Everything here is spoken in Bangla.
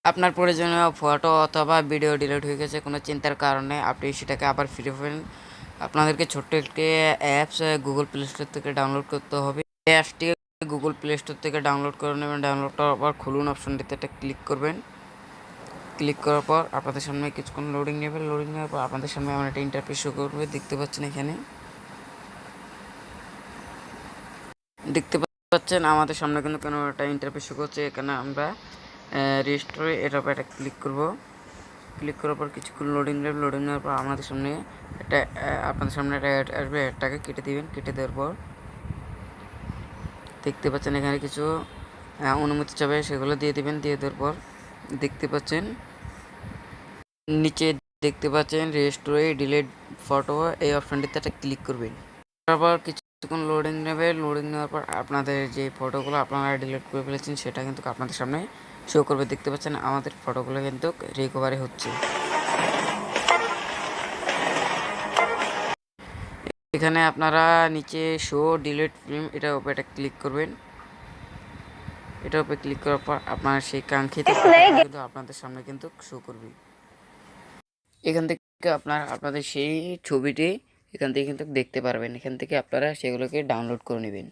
আপনার প্রয়োজনীয় ফটো অথবা ভিডিও ডিলিট হয়ে গেছে কোনো চিন্তার কারণে আপনি সেটাকে আবার ফিরে পাবেন। আপনাদেরকে ছোট্ট একটি অ্যাপস গুগল প্লে স্টোর থেকে ডাউনলোড করতে হবে। এই অ্যাপসটি গুগল প্লে স্টোর থেকে ডাউনলোড করে নেবেন। ডাউনলোড করার পর খুলুন অপশনটিতে একটা ক্লিক করবেন। ক্লিক করার পর আপনাদের সামনে কিছুক্ষণ লোডিং নেবে। লোডিং নেওয়ার পর আপনাদের সামনে এমন একটা ইন্টারফেস শো করবে। দেখতে পাচ্ছেন আমাদের সামনে কিন্তু কোনো একটা ইন্টারফেস শো করছে। এখানে আমরা রেজিস্টারে এটার উপর একটা ক্লিক করব। ক্লিক করার পর কিছুক্ষণ লোডিং নেবে। লোডিং নেওয়ার পর আপনাদের সামনে একটা অ্যাড আসবে। অ্যাডটাকে কেটে দিবেন। কেটে দেওয়ার পর দেখতে পাচ্ছেন এখানে কিছু অনুমতি চাবে, সেগুলো দিয়ে দিবেন। দিয়ে দেওয়ার পর দেখতে পাচ্ছেন নিচে রেজিস্টারে ডিলিট ফটো, এই অপশনটিতে একটা ক্লিক করবেন। তারপর কিছুক্ষণ লোডিং নেবে। লোডিং নেওয়ার পর আপনাদের যে ফটোগুলো আপনারা ডিলিট করে ফেলেছেন সেটা কিন্তু আপনাদের সামনে শো করবে। দেখতে পাচ্ছেন আমাদের ফটোগুলো কিন্তু রিকভারি হচ্ছে। এখানে আপনারা নিচে শো ডিলিট ফিল্ম এটার উপর একটা ক্লিক করবেন। এটার উপরে ক্লিক করার পর আপনার সেই কাঙ্ক্ষিত কিন্তু আপনাদের সামনে কিন্তু শো করবে। এখান থেকে আপনাদের সেই ছবিটি এখান থেকে কিন্তু দেখতে পারবেন। এখান থেকে আপনারা সেগুলোকে ডাউনলোড করে নেবেন।